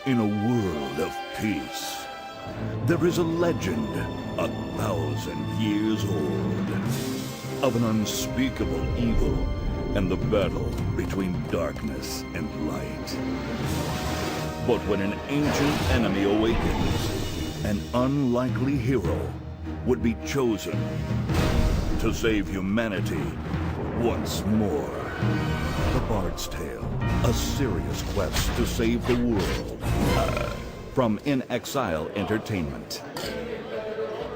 In a world of peace, there is a legend 1,000 years old of an unspeakable evil and the battle between darkness and light. But when an ancient enemy awakens, an unlikely hero would be chosen to save humanity once more. The Bard's Tale, a serious quest to save the world. From In Exile Entertainment.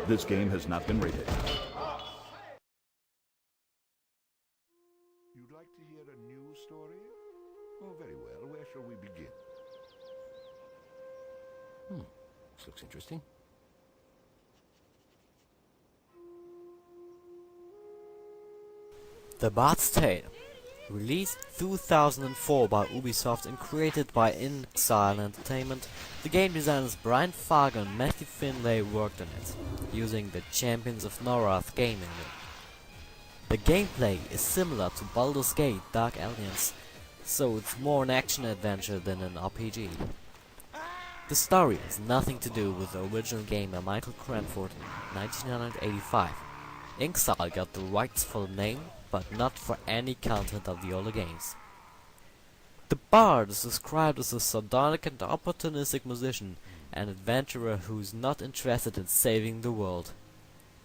This game has not been rated. You'd like to hear a new story? Oh, very well. Where shall we begin? This looks interesting. The Bards Tale, released 2004 by Ubisoft and created by In Exile Entertainment, the game designers Brian Fargo and Matthew Finlay worked on it, using the Champions of Norath game engine. The gameplay is similar to Baldur's Gate Dark Alliance, so it's more an action-adventure than an RPG. The story has nothing to do with the original game by Michael Cranford in 1985. Exile got the rights for the name, but not for any content of the older games. The Bard is described as a sardonic and opportunistic musician and adventurer who's not interested in saving the world.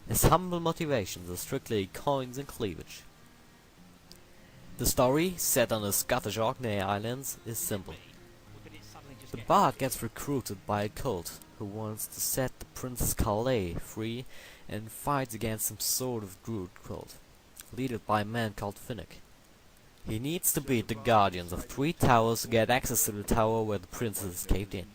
His humble motivations are strictly coins and cleavage. The story, set on the Scottish Orkney Islands, is simple. The Bard gets recruited by a cult who wants to set the Princess Calais free and fights against some sort of druid cult, led by a man called Finnick. He needs to beat the guardians of 3 towers to get access to the tower where the princess is caved in.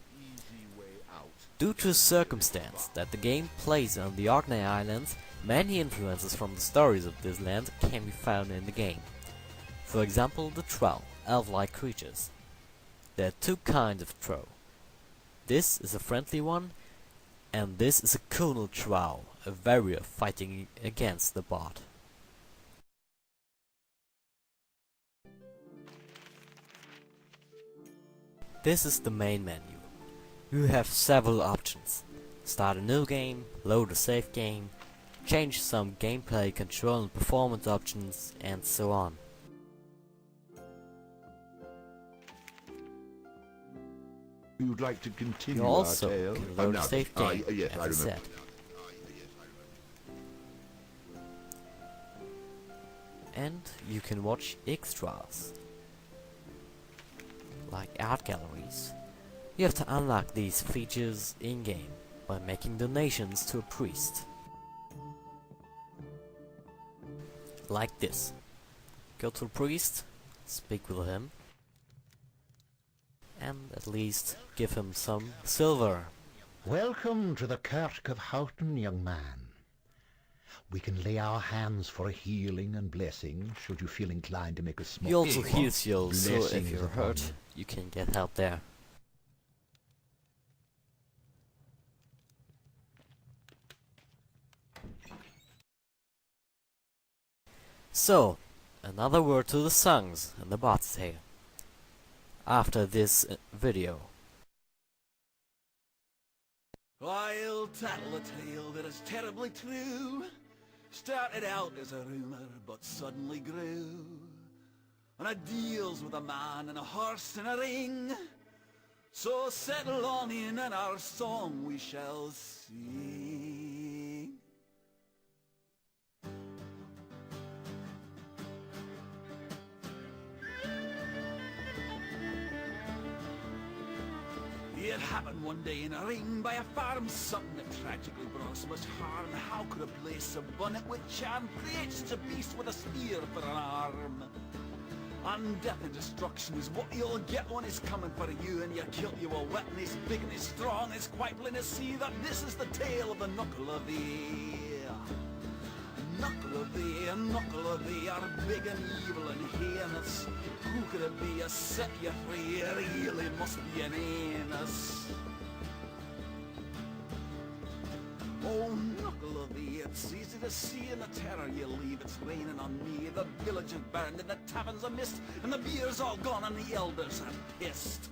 Due to a circumstance that the game plays on the Orkney Islands, many influences from the stories of this land can be found in the game. For example, the Troll, elf-like creatures. There are 2 kinds of Troll. This is a friendly one, and this is a Kunal Troll, a warrior fighting against the Bard. This is the main menu. You have several options. Start a new game, load a save game, change some gameplay control and performance options, and so on. You'd like to continue You also our tale? can load a save game, yes, as I I remember. said. And you can watch extras, like art galleries. You have to unlock these features in-game by making donations to a priest. Like this. Go to a priest, speak with him, and at least give him some silver. Welcome to the Kirk of Houghton, young man. We can lay our hands for a healing and blessing, should you feel inclined to make a small... He also heals you, so if Blessings you're upon hurt, you. you can get help there. So, another word to the songs in the Bards Tale. After this video. I'll tattle a tale that is terribly true. Started out as a rumour, but suddenly grew. And it deals with a man and a horse and a ring. So settle on in and our song we shall sing. It happened one day in a ring by a farm, something that tragically brought so much harm. How could a place so abundant with charm create such a beast with a spear for an arm? And death and destruction is what you'll get when he's coming for you, and you kill you a wet and he's big and he's strong. It's quite plain to see that this is the tale of the Knuckle of thee. Knuckle of thee, Knuckle of thee are big and evil and heinous. Who could it be? A set you free, it really must be an anus. Oh, Knuckle of thee, it's easy to see in the terror you leave. It's raining on me, the village is burned and the tavern's a mist, and the beer's all gone and the elders are pissed.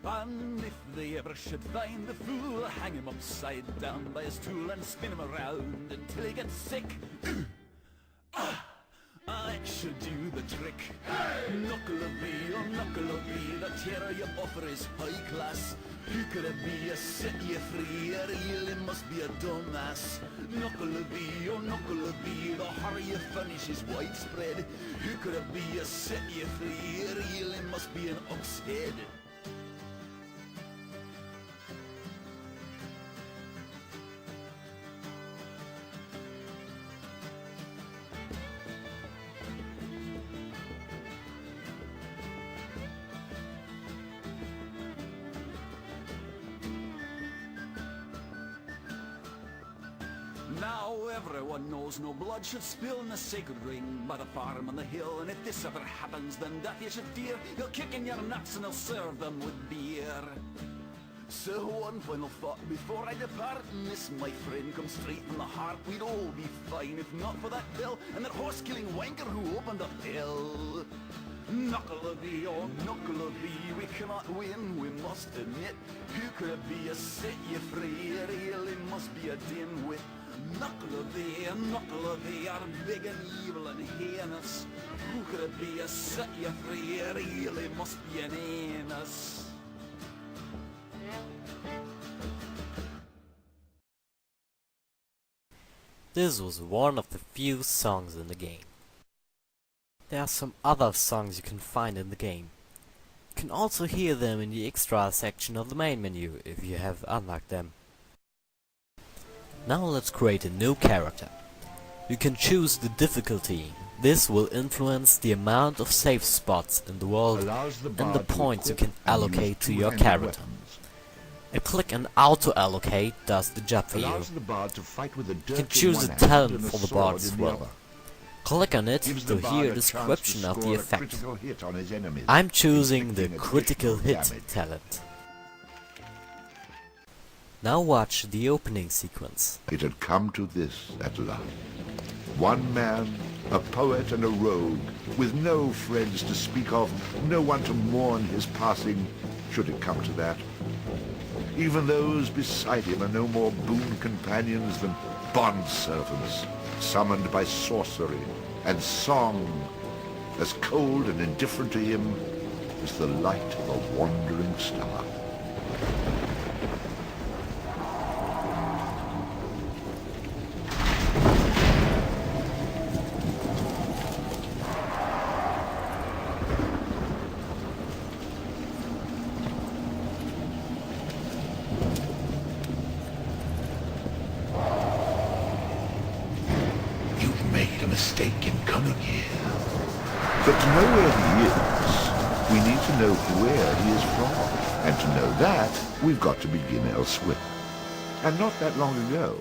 And if they ever should find the fool, hang him upside down by his tool and spin him around until he gets sick. It should do the trick. Knuckle of me, oh knuckle of me, the terror you offer is high class. Who could it be, a set you free, or really must be a dumbass. Knuckle of me, oh knuckle of me, the horror you furnish is widespread. Who could it be, a set you free, or really must be an ox head. Now everyone knows no blood should spill in the sacred ring by the farm on the hill, and if this ever happens, then death you should fear. He'll kick in your nuts and he'll serve them with beer. So one final thought before I depart, and this, my friend, comes straight from the heart. We'd all be fine if not for that bill and that horse-killing wanker who opened up hell. Knuckle of thee, oh knuckle of thee, we cannot win, we must admit. Who could it be, a set you free, it really must be a dimwit. Knuckle of thee are big and evil and heinous. Who could it be, a set you free, it really must be an anus. This was one of the few songs in the game. There are some other songs you can find in the game. You can also hear them in the extra section of the main menu if you have unlocked them. Now let's create a new character. You can choose the difficulty. This will influence the amount of save spots in the world and the points you can allocate to your character. A click and auto-allocate does the job for you. You can choose a talent for the bard as well. Click on it to hear a description of the effect. I'm choosing the critical hit talent. Now watch the opening sequence. It had come to this at last. One man, a poet and a rogue, with no friends to speak of, no one to mourn his passing, should it come to that. Even those beside him are no more boon companions than bond-servants, summoned by sorcery and song, as cold and indifferent to him as the light of a wandering star. Mistake in coming here. But to know where he is, we need to know where he is from. And to know that, we've got to begin elsewhere. And not that long ago.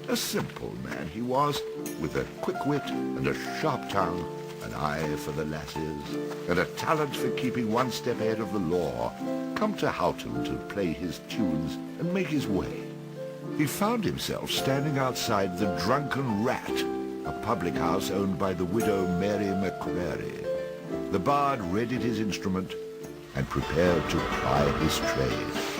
A simple man he was, with a quick wit and a sharp tongue, an eye for the lasses, and a talent for keeping one step ahead of the law, come to Houghton to play his tunes and make his way. He found himself standing outside the Drunken Rat, a public house owned by the widow Mary McCrary. The bard readied his instrument and prepared to ply his trade.